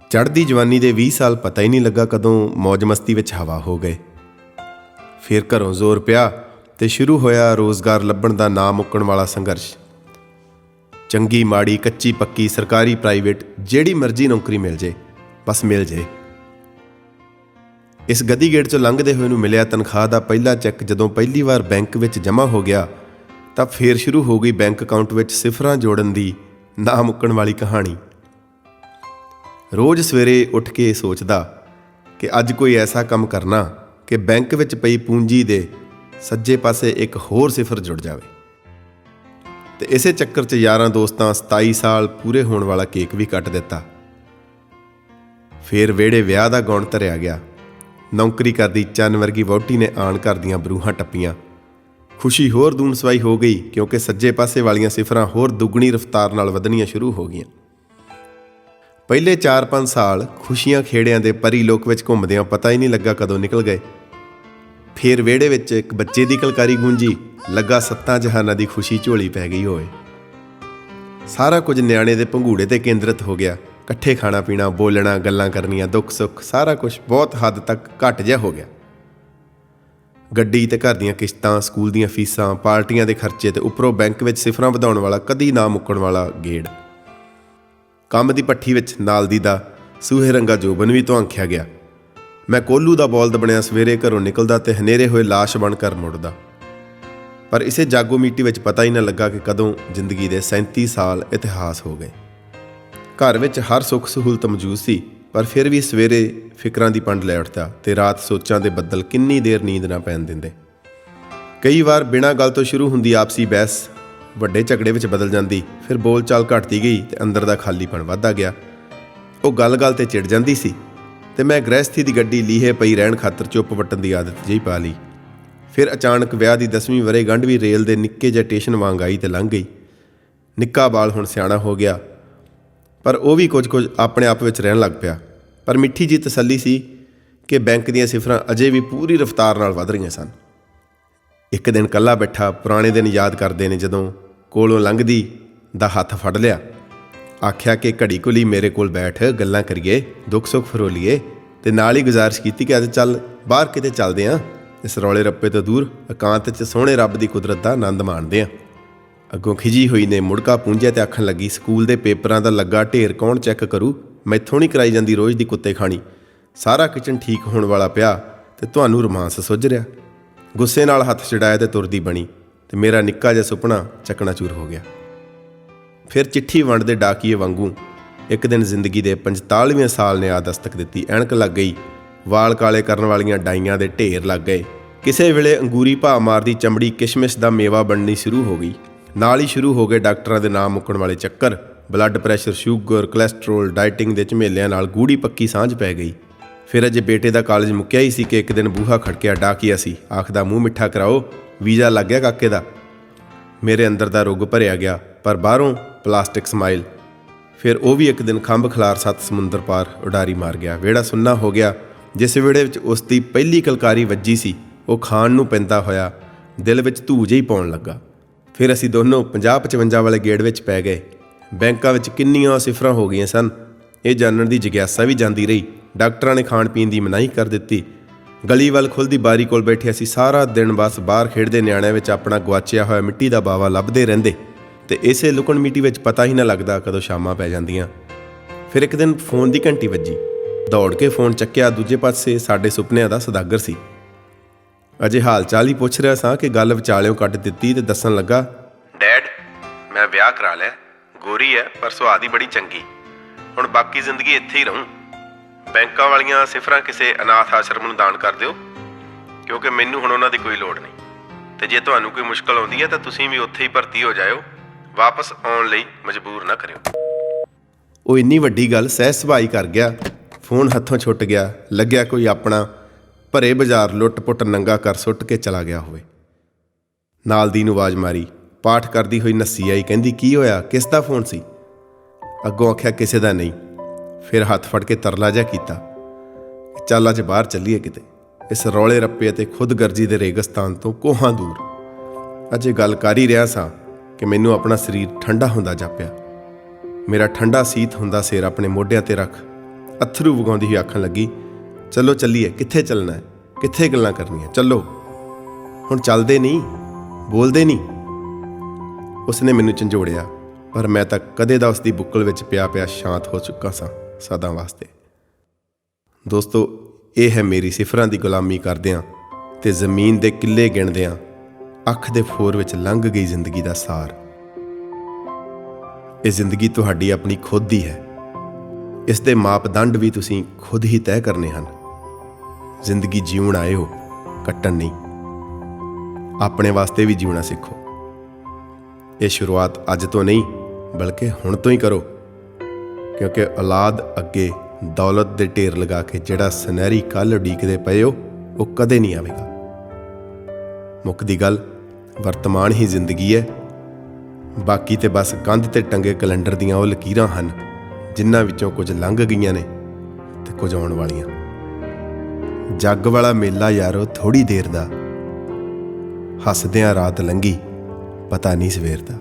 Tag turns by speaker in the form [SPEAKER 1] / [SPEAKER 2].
[SPEAKER 1] ਚੜ੍ਹਦੀ ਜਵਾਨੀ ਦੇ 20 ਸਾਲ ਪਤਾ ਹੀ ਨਹੀਂ ਲੱਗਾ ਕਦੋਂ ਮौज ਮਸਤੀ ਵਿੱਚ ਹਵਾ ਹੋ ਗਏ। ਫਿਰ ਘਰੋਂ ਜ਼ੋਰ ਪਿਆ ਤੇ ਸ਼ੁਰੂ ਹੋਇਆ ਰੋਜ਼ਗਾਰ ਲੱਭਣ ਦਾ ਨਾ ਮੁੱਕਣ ਵਾਲਾ ਸੰਘਰਸ਼। ਚੰਗੀ ਮਾੜੀ ਕੱਚੀ ਪੱਕੀ ਸਰਕਾਰੀ ਪ੍ਰਾਈਵੇਟ ਜਿਹੜੀ ਮਰਜ਼ੀ ਨੌਕਰੀ ਮਿਲ ਜੇ, ਬਸ ਮਿਲ ਜੇ। ਇਸ ਗਦੀ ਗੇਟ 'ਚੋਂ ਲੰਘਦੇ ਹੋਏ ਨੂੰ ਮਿਲਿਆ ਤਨਖਾਹ ਦਾ ਪਹਿਲਾ ਚੈੱਕ ਜਦੋਂ ਪਹਿਲੀ ਵਾਰ ਬੈਂਕ ਵਿੱਚ ਜਮ੍ਹਾਂ ਹੋ ਗਿਆ ਤਾਂ ਫੇਰ ਸ਼ੁਰੂ ਹੋ ਗਈ ਬੈਂਕ ਅਕਾਊਂਟ ਵਿੱਚ ਸਿਫਰਾਂ ਜੋੜਨ ਦੀ ਨਾ ਮੁੱਕਣ ਵਾਲੀ ਕਹਾਣੀ। ਰੋਜ਼ ਸਵੇਰੇ ਉੱਠ ਕੇ ਸੋਚਦਾ ਕਿ ਅੱਜ ਕੋਈ ਐਸਾ ਕੰਮ ਕਰਨਾ ਕਿ ਬੈਂਕ ਵਿੱਚ ਪਈ ਪੂੰਜੀ ਦੇ ਸੱਜੇ ਪਾਸੇ ਇੱਕ ਹੋਰ ਸਿਫਰ ਜੁੜ ਜਾਵੇ। ਤੇ ਇਸੇ ਚੱਕਰ 'ਚ ਯਾਰਾਂ ਦੋਸਤਾਂ 27 ਸਾਲ ਪੂਰੇ ਹੋਣ ਵਾਲਾ ਕੇਕ ਵੀ ਕੱਟ ਦਿੱਤਾ। ਫਿਰ ਵਿਹੜੇ ਵਿਆਹ ਦਾ ਗੌਣ ਧਰਿਆ ਗਿਆ। ਨੌਕਰੀ ਕਰਦੀ ਚੰਨ ਵਰਗੀ ਵਹੁਟੀ ਨੇ ਆਣ ਘਰ ਦੀਆਂ ਬਰੂਹਾਂ ਟੱਪੀਆਂ। ਖੁਸ਼ੀ ਹੋਰ ਦੂਣ ਸਵਾਈ ਹੋ ਗਈ ਕਿਉਂਕਿ ਸੱਜੇ ਪਾਸੇ ਵਾਲੀਆਂ ਸਿਫਰਾਂ ਹੋਰ ਦੁੱਗਣੀ ਰਫ਼ਤਾਰ ਨਾਲ ਵਧਣੀਆਂ ਸ਼ੁਰੂ ਹੋ ਗਈਆਂ। ਪਹਿਲੇ 4-5 ਸਾਲ ਖੁਸ਼ੀਆਂ ਖੇੜਿਆਂ ਦੇ ਪਰੀ ਲੋਕ ਵਿੱਚ ਘੁੰਮਦਿਆਂ ਪਤਾ ਹੀ ਨਹੀਂ ਲੱਗਾ ਕਦੋਂ ਨਿਕਲ ਗਏ। ਫਿਰ ਵਿਹੜੇ ਵਿੱਚ ਇੱਕ ਬੱਚੇ ਦੀ ਕਲਕਾਰੀ ਗੂੰਜੀ, ਲੱਗਾ 7 ਜਹਾਨਾਂ ਦੀ ਖੁਸ਼ੀ ਝੋਲੀ ਪੈ ਗਈ ਹੋਵੇ। ਸਾਰਾ ਕੁਝ ਨਿਆਣੇ ਦੇ ਭੰਗੂੜੇ 'ਤੇ ਕੇਂਦਰਿਤ ਹੋ ਗਿਆ। ਇਕੱਠੇ ਖਾਣਾ ਪੀਣਾ, ਬੋਲਣਾ, ਗੱਲਾਂ ਕਰਨੀਆਂ, ਦੁੱਖ ਸੁੱਖ, ਸਾਰਾ ਕੁਝ ਬਹੁਤ ਹੱਦ ਤੱਕ ਘੱਟ ਜਿਹਾ ਹੋ ਗਿਆ। ਗੱਡੀ ਤੇ ਘਰ ਦੀਆਂ ਕਿਸ਼ਤਾਂ, ਸਕੂਲ ਦੀਆਂ ਫੀਸਾਂ, ਪਾਰਟੀਆਂ ਦੇ ਖਰਚੇ ਤੇ ਉੱਪਰੋਂ ਬੈਂਕ ਵਿੱਚ ਸਿਫਰਾਂ ਵਧਾਉਣ ਵਾਲਾ ਕਦੀ ਨਾ ਮੁੱਕਣ ਵਾਲਾ ਗੇੜ। ਕੰਮ ਦੀ ਭੱਠੀ ਵਿੱਚ ਨਾਲ ਦੀ ਦਾ ਸੂਹੇ ਰੰਗਾ ਜੋਬਨ ਵੀ ਧੁਆਂਖਿਆ ਗਿਆ। ਮੈਂ ਕੋਲੂ ਦਾ ਬੌਲਦ ਬਣਿਆ ਸਵੇਰੇ ਘਰੋਂ ਨਿਕਲਦਾ ਤੇ ਹਨੇਰੇ ਹੋਏ ਲਾਸ਼ ਬਣ ਕਰ ਮੁੜਦਾ। ਪਰ ਇਸੇ ਜਾਗੋ ਮੀਟੀ ਵਿੱਚ ਪਤਾ ਹੀ ਨਾ ਲੱਗਾ ਕਿ ਕਦੋਂ ਜ਼ਿੰਦਗੀ ਦੇ 37 ਸਾਲ ਇਤਿਹਾਸ ਹੋ ਗਏ। ਘਰ ਵਿੱਚ ਹਰ ਸੁੱਖ ਸਹੂਲਤ ਮੌਜੂਦ ਸੀ, ਪਰ ਫਿਰ ਵੀ ਸਵੇਰੇ ਫਿਕਰਾਂ ਦੀ ਪੰਡ ਲੈ ਉੱਠਦਾ ਤੇ ਰਾਤ ਸੋਚਾਂ ਦੇ ਬੱਦਲ ਕਿੰਨੀ ਦੇਰ ਨੀਂਦ ਨਾ ਪੈਣ ਦਿੰਦੇ। ਕਈ ਵਾਰ ਬਿਨਾਂ ਗੱਲ ਤੋਂ ਸ਼ੁਰੂ ਹੁੰਦੀ ਆਪਸੀ ਬਹਿਸ ਵੱਡੇ ਝਗੜੇ ਵਿੱਚ ਬਦਲ ਜਾਂਦੀ। ਫਿਰ ਬੋਲ ਚਾਲ ਘਟਦੀ ਗਈ ਤੇ ਅੰਦਰ ਦਾ ਖਾਲੀਪਣ ਵੱਧਦਾ ਗਿਆ। ਉਹ ਗੱਲ-ਗੱਲ ਤੇ ਚਿੜ ਜਾਂਦੀ ਸੀ ਤੇ ਮੈਂ ਗ੍ਰਹਿਸਥੀ ਦੀ ਗੱਡੀ ਲੀਹੇ ਪਈ ਰਹਿਣ ਖਾਤਰ ਚੁੱਪ ਵੱਟਣ ਦੀ ਆਦਤ ਜਿਹੀ ਪਾ ਲਈ। ਫਿਰ ਅਚਾਨਕ ਵਿਆਹ ਦੀ 10ਵੀਂ ਵਰ੍ਹੇਗੰਢ ਵੀ ਰੇਲ ਦੇ ਨਿੱਕੇ ਜਿਹੇ ਸਟੇਸ਼ਨ ਵਾਂਗ ਆਈ ਤੇ ਲੰਘ ਗਈ। ਨਿੱਕਾ ਬਾਲ ਹੁਣ ਸਿਆਣਾ ਹੋ ਗਿਆ, ਪਰ ਉਹ ਵੀ ਕੁਝ ਆਪਣੇ ਆਪ ਵਿੱਚ ਰਹਿਣ ਲੱਗ ਪਿਆ। ਪਰ ਮਿੱਠੀ ਜੀ ਤਸੱਲੀ ਸੀ ਕਿ ਬੈਂਕ ਦੀਆਂ ਸਿਫਰਾਂ ਅਜੇ ਵੀ ਪੂਰੀ ਰਫ਼ਤਾਰ ਨਾਲ ਵਧ ਰਹੀਆਂ ਸਨ। ਇੱਕ ਦਿਨ ਇਕੱਲਾ ਬੈਠਾ ਪੁਰਾਣੇ ਦਿਨ ਯਾਦ ਕਰਦੇ ਨੇ ਜਦੋਂ ਕੋਲੋਂ ਲੰਘਦੀ ਦਾ ਹੱਥ ਫੜ ਲਿਆ, ਆਖਿਆ ਕਿ ਘੜੀ ਕੁਲੀ ਮੇਰੇ ਕੋਲ ਬੈਠ, ਗੱਲਾਂ ਕਰੀਏ, ਦੁੱਖ ਸੁੱਖ ਫਰੋਲੀਏ, ਤੇ ਨਾਲ ਹੀ ਗੁਜ਼ਾਰਿਸ਼ ਕੀਤੀ ਕਿ ਅੱਜ ਚੱਲ ਬਾਹਰ ਕਿਤੇ ਚੱਲਦੇ ਹਾਂ, ਇਸ ਰੌਲੇ ਰੱਪੇ ਤੋਂ ਦੂਰ ਇਕਾਂਤ 'ਚ ਸੋਹਣੇ ਰੱਬ ਦੀ ਕੁਦਰਤ ਦਾ ਆਨੰਦ ਮਾਣਦੇ ਹਾਂ। ਅੱਗੋਂ ਖਿਜੀ ਹੋਈ ਨੇ ਮੁੜਕਾ ਪੂੰਝਿਆ ਤੇ ਆਖਣ ਲੱਗੀ, ਸਕੂਲ ਦੇ ਪੇਪਰਾਂ ਦਾ ਲੱਗਾ ਢੇਰ ਕੌਣ ਚੈੱਕ ਕਰੂ? ਮੈਥੋਂ ਨਹੀਂ ਕਰਾਈ ਜਾਂਦੀ ਰੋਜ਼ ਦੀ ਕੁੱਤੇ ਖਾਣੀ। ਸਾਰਾ ਕਿਚਨ ਠੀਕ ਹੋਣ ਵਾਲਾ ਪਿਆ ਤੇ ਤੁਹਾਨੂੰ ਰੋਮਾਂਸ ਸੁੱਝ ਰਿਹਾ। ਗੁੱਸੇ ਨਾਲ ਹੱਥ ਛਡਾਇਆ ਤੇ ਤੁਰਦੀ ਬਣੀ ਤੇ ਮੇਰਾ ਨਿੱਕਾ ਜਿਹਾ ਸੁਪਨਾ ਚਕਨਾਚੂਰ ਹੋ ਗਿਆ। ਫਿਰ ਚਿੱਠੀ ਵੰਡ ਦੇ ਡਾਕੀਏ ਵਾਂਗੂ ਇੱਕ ਦਿਨ ਜ਼ਿੰਦਗੀ ਦੇ 45ਵੇਂ ਸਾਲ ਨੇ ਆ ਦਸਤਕ ਦਿੱਤੀ। ਐਨਕ ਲੱਗ ਗਈ, ਵਾਲ ਕਾਲੇ ਕਰਨ ਵਾਲੀਆਂ ਡਾਈਆਂ ਦੇ ਢੇਰ ਲੱਗ ਗਏ। ਕਿਸੇ ਵੇਲੇ ਅੰਗੂਰੀ ਭਾਅ ਮਾਰਦੀ ਚਮੜੀ ਕਿਸ਼ਮਿਸ਼ ਦਾ ਮੇਵਾ ਬਣਨੀ ਸ਼ੁਰੂ ਹੋ ਗਈ। ਨਾਲ ਹੀ ਸ਼ੁਰੂ ਹੋ ਗਏ ਡਾਕਟਰਾਂ ਦੇ ਨਾਮ ਮੁੱਕਣ ਵਾਲੇ ਚੱਕਰ। Blood pressure, sugar, cholesterol, dieting ਦੇ ਝਮੇਲਿਆਂ ਨਾਲ ਗੂੜੀ ਪੱਕੀ ਸਾਂਝ ਪੈ ਗਈ। ਫਿਰ ਅਜੇ ਬੇਟੇ ਦਾ ਕਾਲਜ ਮੁੱਕਿਆ ਹੀ ਸੀ ਕਿ ਇੱਕ ਦਿਨ ਬੂਹਾ ਖੜਕਿਆ। ਡਾਕੀਆ ਸੀ, ਆਖਦਾ, ਮੂੰਹ ਮਿੱਠਾ ਕਰਾਓ, ਵੀਜ਼ਾ ਲੱਗ ਗਿਆ ਕਾਕੇ ਦਾ। ਮੇਰੇ ਅੰਦਰ ਦਾ ਰੁੱਗ ਭਰਿਆ ਗਿਆ, ਪਰ ਬਾਹਰੋਂ ਪਲਾਸਟਿਕ ਸਮਾਈਲ। ਫਿਰ ਉਹ ਵੀ ਇੱਕ ਦਿਨ ਖੰਭ ਖਲਾਰ 7 ਸਮੁੰਦਰ ਪਾਰ ਉਡਾਰੀ ਮਾਰ ਗਿਆ। ਵਿਹੜਾ ਸੁੰਨਾ ਹੋ ਗਿਆ। ਜਿਸ ਵਿਹੜੇ ਵਿੱਚ ਉਸ ਦੀ ਪਹਿਲੀ ਕਲਕਾਰੀ ਵੱਜੀ ਸੀ, ਉਹ ਖਾਣ ਨੂੰ ਪੈਂਦਾ ਹੋਇਆ ਦਿਲ ਵਿੱਚ ਧੂ ਜਿਹੀ ਪਾਉਣ ਲੱਗਾ। ਫਿਰ ਅਸੀਂ ਦੋਨੋਂ 50-55 ਵਾਲੇ ਗੇੜ ਵਿੱਚ ਪੈ ਗਏ। ਬੈਂਕਾਂ ਵਿੱਚ ਕਿੰਨੀਆਂ ਸਿਫਰਾਂ ਹੋ ਗਈਆਂ ਸਨ, ਇਹ ਜਾਣਨ ਦੀ ਜਿਗਿਆਸਾ ਵੀ ਜਾਂਦੀ ਰਹੀ। ਡਾਕਟਰਾਂ ਨੇ ਖਾਣ ਪੀਣ ਦੀ ਮਨਾਹੀ ਕਰ ਦਿੱਤੀ। ਗਲੀ ਵੱਲ ਖੁੱਲ੍ਹਦੀ ਬਾਰੀ ਕੋਲ ਬੈਠੇ ਅਸੀਂ ਸਾਰਾ ਦਿਨ ਬਸ ਬਾਹਰ ਖੇਡਦੇ ਨਿਆਣਿਆਂ ਵਿੱਚ ਆਪਣਾ ਗੁਆਚਿਆ ਹੋਇਆ ਮਿੱਟੀ ਦਾ ਬਾਵਾ ਲੱਭਦੇ ਰਹਿੰਦੇ ਤੇ ਇਸੇ ਲੁਕਣ ਮਿੱਟੀ ਵਿੱਚ ਪਤਾ ਹੀ ਨਾ ਲੱਗਦਾ ਕਦੋਂ ਸ਼ਾਮਾਂ ਪੈ ਜਾਂਦੀਆਂ। ਫਿਰ ਇੱਕ ਦਿਨ ਫੋਨ ਦੀ ਘੰਟੀ ਵੱਜੀ। ਦੌੜ ਕੇ ਫੋਨ ਚੱਕਿਆ। ਦੂਜੇ ਪਾਸੇ ਸਾਡੇ ਸੁਪਨਿਆਂ ਦਾ ਸੌਦਾਗਰ ਸੀ। ਅਜੇ ਹਾਲ ਚਾਲ ਹੀ ਪੁੱਛ ਰਿਹਾ ਸਾਂ ਕਿ ਗੱਲ ਵਿਚਾਲਿਓਂ ਕੱਟ ਦਿੱਤੀ ਤੇ ਦੱਸਣ ਲੱਗਾ, ਡੈਡ, ਮੈਂ ਵਿਆਹ ਕਰਾ ਲਿਆ। ਗੋਰੀ ਹੈ ਪਰ ਸੁਆਦ ਹੀ ਬੜੀ ਚੰਗੀ। ਹੁਣ ਬਾਕੀ ਜ਼ਿੰਦਗੀ ਇੱਥੇ ਹੀ ਰਹੂੰ। ਬੈਂਕਾਂ ਵਾਲੀਆਂ ਸਿਫਰਾਂ ਕਿਸੇ ਅਨਾਥ ਆਸ਼ਰਮ ਨੂੰ ਦਾਨ ਕਰ ਦਿਓ, ਕਿਉਂਕਿ ਮੈਨੂੰ ਹੁਣ ਉਹਨਾਂ ਦੀ ਕੋਈ ਲੋੜ ਨਹੀਂ। ਤੇ ਜੇ ਤੁਹਾਨੂੰ ਕੋਈ ਮੁਸ਼ਕਲ ਆਉਂਦੀ ਹੈ ਤਾਂ ਤੁਸੀਂ ਵੀ ਉੱਥੇ ਹੀ ਭਰਤੀ ਹੋ ਜਾਇਓ, ਵਾਪਸ ਆਉਣ ਲਈ ਮਜਬੂਰ ਨਾ ਕਰਿਓ। ਉਹ ਇੰਨੀ ਵੱਡੀ ਗੱਲ ਸਹਿਜ ਸੁਭਾਅ ਕਰ ਗਿਆ। ਫੋਨ ਹੱਥੋਂ ਛੁੱਟ ਗਿਆ। ਲੱਗਿਆ ਕੋਈ ਆਪਣਾ ਭਰੇ ਬਾਜ਼ਾਰ ਲੁੱਟ-ਪੁੱਟ ਨੰਗਾ ਕਰ ਸੁੱਟ ਕੇ ਚਲਾ ਗਿਆ ਹੋਵੇ। ਨਾਲ ਦੀ ਨੂੰ ਆਵਾਜ਼ ਮਾਰੀ। ਪਾਠ ਕਰਦੀ ਹੋਈ ਨੱਸੀ ਆਈ। ਕਹਿੰਦੀ, ਕੀ ਹੋਇਆ? ਕਿਸ ਦਾ ਫੋਨ ਸੀ? ਅੱਗੋਂ ਆਖਿਆ, ਕਿਸੇ ਦਾ ਨਹੀਂ। ਫਿਰ ਹੱਥ ਫੜ ਕੇ ਤਰਲਾ ਜਿਹਾ ਕੀਤਾ, ਚੱਲ ਅੱਜ ਬਾਹਰ ਚੱਲੀਏ ਕਿਤੇ, ਇਸ ਰੌਲੇ ਰੱਪੇ ਅਤੇ ਖੁਦਗਰਜੀ ਦੇ ਰੇਗਿਸਤਾਨ ਤੋਂ ਕੋਹਾਂ ਦੂਰ। ਅਜੇ ਗੱਲ ਕਰ ਹੀ ਰਿਹਾ ਸਾਂ ਕਿ ਮੈਨੂੰ ਆਪਣਾ ਸਰੀਰ ਠੰਡਾ ਹੁੰਦਾ ਜਾਪਿਆ। ਮੇਰਾ ਠੰਡਾ ਸੀਤ ਹੁੰਦਾ ਸਿਰ ਆਪਣੇ ਮੋਢਿਆਂ 'ਤੇ ਰੱਖ ਅੱਥਰੂ ਵਗਾਉਂਦੀ ਹੋਈ ਆਖਣ ਲੱਗੀ, ਚਲੋ ਚੱਲੀਏ, ਕਿੱਥੇ ਚੱਲਣਾ ਹੈ, ਕਿੱਥੇ ਗੱਲਾਂ ਕਰਨੀਆਂ, ਚੱਲੋ। ਹੁਣ ਚੱਲਦੇ ਨਹੀਂ, ਬੋਲਦੇ ਨਹੀਂ। ਉਸਨੇ ਮੈਨੂੰ ਝੰਜੋੜਿਆ, ਪਰ ਮੈਂ ਤਾਂ ਕਦੇ ਦਾ ਉਸਦੀ ਬੁੱਕਲ ਵਿੱਚ ਪਿਆ ਪਿਆ ਸ਼ਾਂਤ ਹੋ ਚੁੱਕਾ ਸਾਂ ਸਦਾ ਵਾਸਤੇ। ਦੋਸਤੋ, ਇਹ ਹੈ ਮੇਰੀ ਸਿਫਰਾਂ ਦੀ ਗੁਲਾਮੀ ਕਰਦਿਆਂ ਤੇ ਜ਼ਮੀਨ ਦੇ ਕਿੱਲੇ ਗਿਣਦਿਆਂ ਅੱਖ ਦੇ ਫੋਰ ਵਿੱਚ ਲੰਘ ਗਈ ਜ਼ਿੰਦਗੀ ਦਾ ਸਾਰ। ਇਹ ਜ਼ਿੰਦਗੀ ਤੁਹਾਡੀ ਆਪਣੀ ਖੁਦ ਦੀ ਹੈ। ਇਸ ਦੇ ਮਾਪਦੰਡ ਵੀ ਤੁਸੀਂ ਖੁਦ ਹੀ ਤੈਅ ਕਰਨੇ ਹਨ। ਜ਼ਿੰਦਗੀ ਜਿਉਣ ਆਏ ਹੋ, ਕੱਟਣ ਨਹੀਂ। ਆਪਣੇ ਵਾਸਤੇ ਵੀ ਜਿਉਣਾ ਸਿੱਖੋ। ਇਹ ਸ਼ੁਰੂਆਤ ਅੱਜ ਤੋਂ ਨਹੀਂ, ਬਲਕਿ ਹੁਣ ਤੋਂ ਹੀ ਕਰੋ, ਕਿਉਂਕਿ ਔਲਾਦ ਅੱਗੇ ਦੌਲਤ ਦੇ ਢੇਰ ਲਗਾ ਕੇ ਜਿਹੜਾ ਸੁਨਹਿਰੀ ਕੱਲ੍ਹ ਉਡੀਕਦੇ ਪਏ ਹੋ, ਉਹ ਕਦੇ ਨਹੀਂ ਆਵੇਗਾ। ਮੁੱਕਦੀ ਗੱਲ, ਵਰਤਮਾਨ ਹੀ ਜ਼ਿੰਦਗੀ ਹੈ। ਬਾਕੀ ਤੇ ਬਸ ਕੰਧ ਤੇ ਟੰਗੇ ਕੈਲੰਡਰ ਦੀਆਂ ਉਹ ਲਕੀਰਾਂ ਹਨ ਜਿਨ੍ਹਾਂ ਵਿੱਚੋਂ ਕੁਝ ਲੰਘ ਗਈਆਂ ਨੇ ਤੇ ਕੁਝ ਆਉਣ ਵਾਲੀਆਂ। ਜੱਗ ਵਾਲਾ ਮੇਲਾ ਯਾਰੋ ਥੋੜ੍ਹੀ ਦੇਰ ਦਾ, ਹੱਸਦਿਆਂ ਰਾਤ ਲੰਘੀ, ਪਤਾ ਨਹੀਂ ਸਵੇਰ ਦਾ।